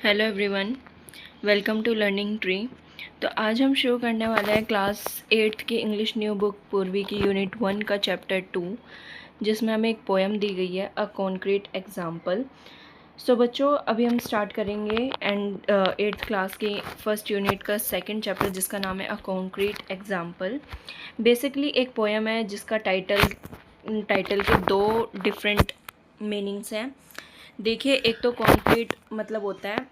Hello everyone, welcome to learning tree. तो आज हम शुरू करने वाले हैं क्लास 8th की इंग्लिश न्यू बुक पूर्वी की यूनिट 1 का चैप्टर 2, जिसमें हमें एक पोएम दी गई है अ कॉन्क्रीट एग्जाम्पल। सो बच्चों, अभी हम स्टार्ट करेंगे एंड 8th क्लास की फर्स्ट यूनिट का सेकंड चैप्टर, जिसका नाम है अ कॉन्क्रीट एग्जाम्पल। बेसिकली एक पोएम है जिसका टाइटल के दो डिफरेंट मीनिंग्स हैं। देखिए, एक तो कॉन्क्रीट मतलब होता है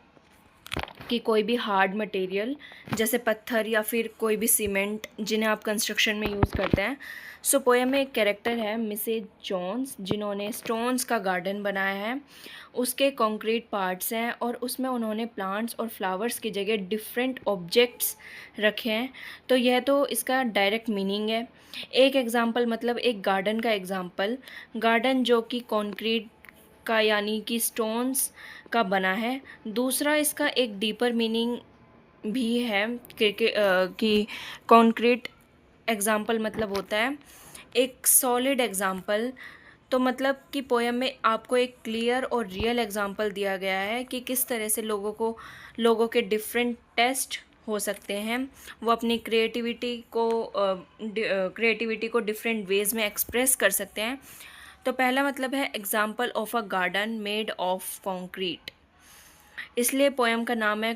कि कोई भी हार्ड मटेरियल जैसे पत्थर या फिर कोई भी सीमेंट जिन्हें आप कंस्ट्रक्शन में यूज़ करते हैं। सो पोएम में एक कैरेक्टर है मिसेज जॉन्स, जिन्होंने स्टोन्स का गार्डन बनाया है। उसके कंक्रीट पार्ट्स हैं और उसमें उन्होंने प्लांट्स और फ्लावर्स की जगह डिफरेंट ऑब्जेक्ट्स रखे हैं। तो यह तो इसका डायरेक्ट मीनिंग है। एक एग्जांपल मतलब एक गार्डन का एग्जांपल, गार्डन जो कि कंक्रीट का यानी कि स्टोन्स का बना है। दूसरा इसका एक डीपर मीनिंग भी है कि कॉन्क्रीट एग्जाम्पल मतलब होता है एक सॉलिड एग्जाम्पल। तो मतलब कि पोएम में आपको एक क्लियर और रियल एग्जाम्पल दिया गया है कि किस तरह से लोगों के डिफरेंट टेस्ट हो सकते हैं। वो अपनी क्रिएटिविटी को डिफरेंट वेज में एक्सप्रेस कर सकते हैं। तो पहला मतलब है example of a garden made of concrete, इसलिए पोएम का नाम है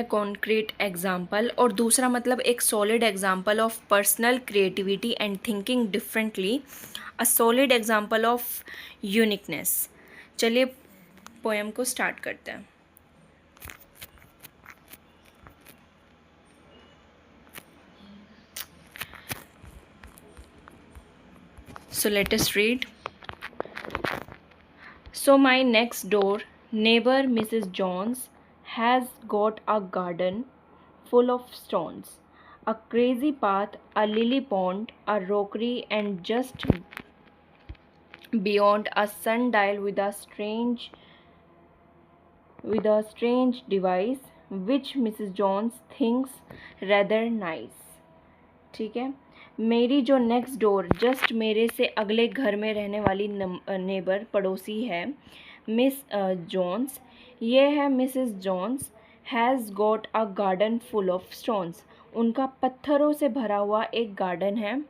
कॉन्क्रीट एग्जाम्पल। और दूसरा मतलब एक solid example of personal creativity and thinking differently, a solid example of uniqueness. चलिए पोएम को स्टार्ट करते हैं। So let us read. So my next door neighbor Mrs. Jones has got a garden full of stones, a crazy path, a lily pond, a rockery, and just beyond a sundial with a strange device which Mrs. Jones thinks rather nice. ठीक है। मेरी जो next door just मेरे से अगले घर में रहने वाली नेबर पड़ोसी है मिस जॉन्स, ये है Mrs Jones. Has got a garden full of stones, उनका पत्थरों से भरा हुआ एक गार्डन है।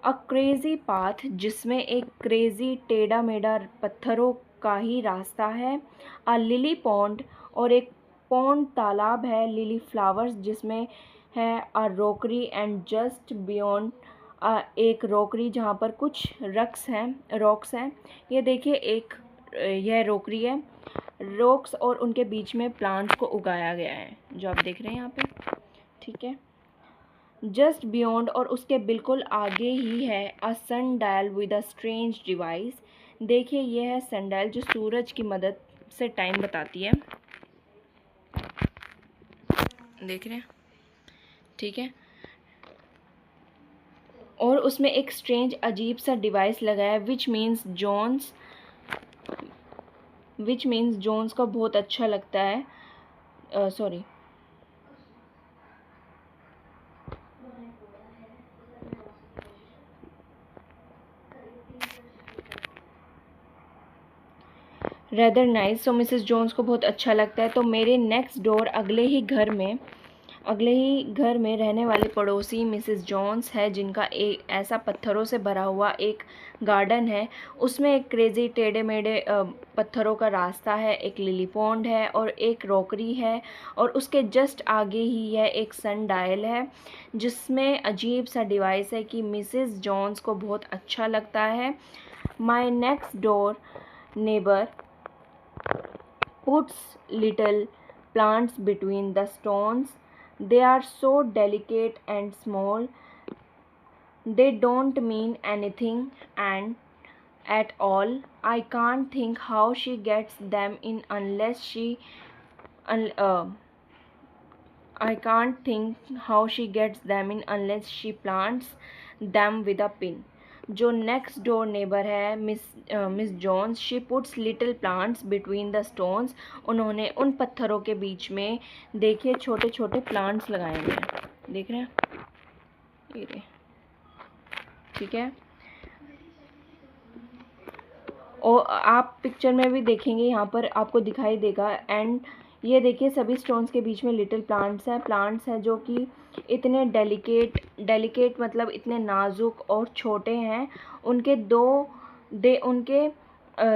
अ क्रेज़ी पाथ, जिसमें एक क्रेज़ी टेढ़ा मेढ़ा पत्थरों का ही रास्ता है। अ लिली पॉन्ड, और एक पॉन्ड तालाब है। लिली फ्लावर्स, जिसमें है। अ रोकरी, एंड जस्ट बियॉन्ड, एक रोकरी जहाँ पर कुछ रॉक्स हैं। ये देखिए यह रोकरी है। रॉक्स और उनके बीच में प्लांट्स को उगाया गया है, जो आप देख रहे हैं यहाँ पे। ठीक है। जस्ट बियॉन्ड, और उसके बिल्कुल आगे ही है a sundial with a strange device. देखिए, यह है सन डायल जो सूरज की मदद से टाइम बताती है। देख रहे हैं? ठीक है। और उसमें एक स्ट्रेंज अजीब सा डिवाइस लगा है विच मीन्स जोन्स को बहुत अच्छा लगता है। Sorry, rather nice. So Mrs Jones को बहुत अच्छा लगता है। तो मेरे नेक्स्ट डोर अगले ही घर में रहने वाले पड़ोसी मिसेस जॉन्स है, जिनका एक ऐसा पत्थरों से भरा हुआ एक गार्डन है। उसमें एक क्रेज़ी टेढ़े मेढ़े पत्थरों का रास्ता है, एक लिली पॉन्ड है और एक रॉकरी है। और उसके जस्ट आगे ही है एक सन डायल है, जिसमें अजीब सा डिवाइस है कि मिसेस जॉन्स को बहुत अच्छा लगता है। My next door neighbour puts little plants between the stones. They are so delicate and small. They don't mean anything and at all. I can't think how she gets them in unless she un- uh, I can't think how she gets them in unless she plants them with a pin. जो next door neighbour है miss Jones, she puts little plants between the stones. उन्होंने उन पत्थरों के बीच में देखिए छोटे छोटे प्लांट्स लगाए हुए हैं। देख रहे हैं ये? ठीक है। और आप पिक्चर में भी देखेंगे, यहाँ पर आपको दिखाई देगा। एंड ये देखिए सभी स्टोन्स के बीच में लिटिल प्लांट्स हैं जो कि इतने डेलिकेट मतलब इतने नाजुक और छोटे हैं। उनके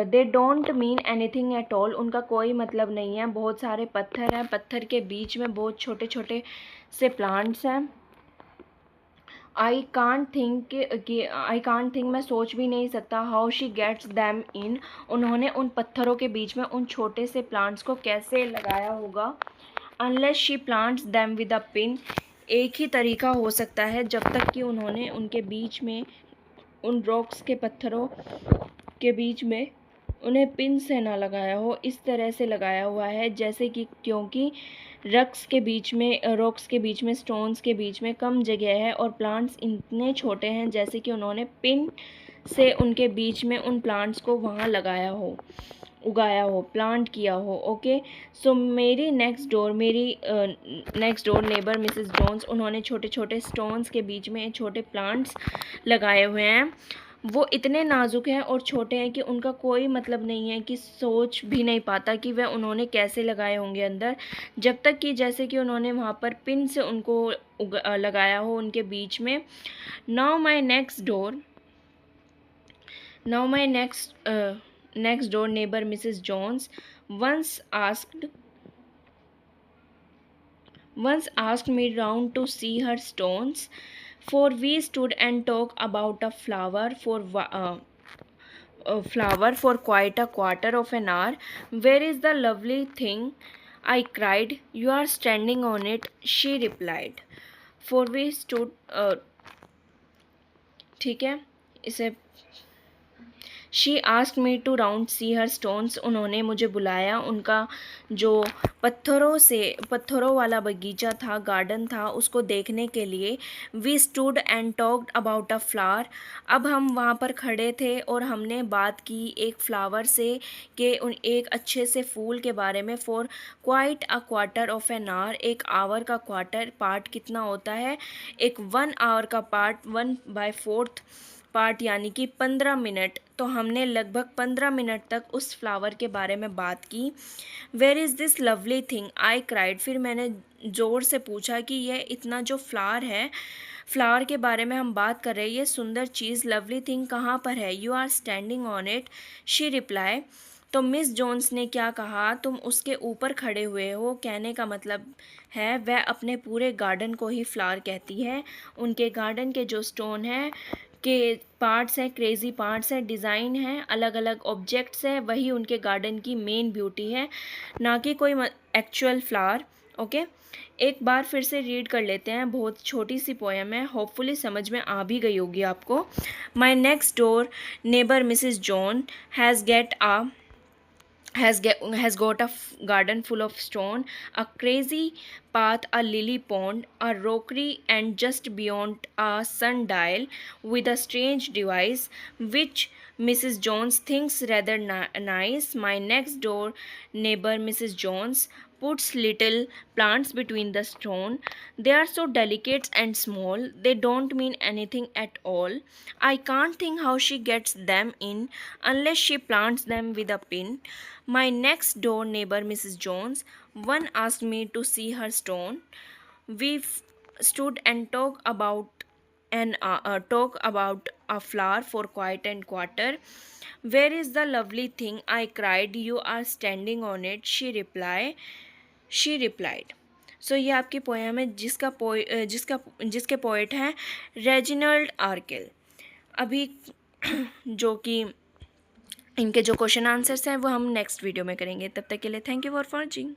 they don't mean anything at all, उनका कोई मतलब नहीं है। बहुत सारे पत्थर हैं, पत्थर के बीच में बहुत छोटे छोटे से प्लांट्स हैं। आई कांट थिंक मैं सोच भी नहीं सकता how she gets them in, उन्होंने उन पत्थरों के बीच में उन छोटे से प्लांट्स को कैसे लगाया होगा। Unless she plants them with a pin, एक ही तरीका हो सकता है जब तक कि उन्होंने उनके बीच में उन रॉक्स के पत्थरों के बीच में उन्हें पिन से ना लगाया हो। इस तरह से लगाया हुआ है जैसे कि, क्योंकि रॉक्स के बीच में स्टोन्स के बीच में कम जगह है और प्लांट्स इतने छोटे हैं जैसे कि उन्होंने पिन से उनके बीच में उन प्लांट्स को वहाँ उगाया हो, प्लांट किया हो। ओके, सो मेरी next door neighbour Mrs Jones, उन्होंने छोटे छोटे स्टोन्स के बीच में छोटे प्लांट्स लगाए हुए हैं। वो इतने नाजुक हैं और छोटे हैं कि उनका कोई मतलब नहीं है, कि सोच भी नहीं पाता कि वह उन्होंने कैसे लगाए होंगे अंदर, जब तक कि जैसे कि उन्होंने वहाँ पर पिन से उनको लगाया हो उनके बीच में। Now my next door neighbor Mrs. Jones once asked me round to see her stones, for we stood and talked about a flower for quite a quarter of an hour. Where is the lovely thing? I cried. You are standing on it, she replied. For we stood ठीक है, इसे she asked me to round see her stones, उन्होंने मुझे बुलाया उनका जो पत्थरों वाला बगीचा था, गार्डन था, उसको देखने के लिए। We stood and talked about a flower, अब हम वहाँ पर खड़े थे और हमने बात की एक फ्लावर से एक अच्छे से फूल के बारे में। For quite a quarter of an hour, एक आवर का क्वार्टर पार्ट कितना होता है, एक 1 आवर का पार्ट 1/4 पार्ट यानी कि 15 मिनट। तो हमने लगभग 15 मिनट तक उस फ्लावर के बारे में बात की। Where is this lovely thing? I cried, फिर मैंने ज़ोर से पूछा कि यह इतना जो फ्लावर के बारे में हम बात कर रहे हैं, ये सुंदर चीज़ लवली थिंग कहाँ पर है? You are standing on it, she reply. तो मिस जोन्स ने क्या कहा, तुम उसके ऊपर खड़े हुए हो। कहने का मतलब है वह अपने पूरे गार्डन को ही फ्लावर कहती है। उनके गार्डन के जो स्टोन हैं के पार्ट्स हैं, क्रेजी पार्ट्स हैं, डिज़ाइन हैं, अलग अलग ऑब्जेक्ट्स हैं, वही उनके गार्डन की मेन ब्यूटी है, ना कि कोई एक्चुअल फ्लावर। ओके, एक बार फिर से रीड कर लेते हैं, बहुत छोटी सी पोएम है, होपफुली समझ में आ भी गई होगी आपको। My next door neighbour Mrs John has got a garden full of stone, a crazy path, a lily pond, a rockery, and just beyond a sundial with a strange device which Mrs. Jones thinks rather nice. My next door neighbor Mrs. Jones puts little plants between the stone. They are so delicate and small, they don't mean anything at all. I can't think how she gets them in unless she plants them with a pin. My next door neighbor Mrs. Jones once asked me to see her stone. We stood and talked about a flower for quite an quarter. Where is the lovely thing? I cried. You are standing on it, she replied. सो ये आपकी poem है जिसके poet हैं Reginald आर्केल। अभी जो कि इनके जो क्वेश्चन आंसर्स हैं वो हम नेक्स्ट वीडियो में करेंगे। तब तक के लिए थैंक यू फॉर वॉचिंग।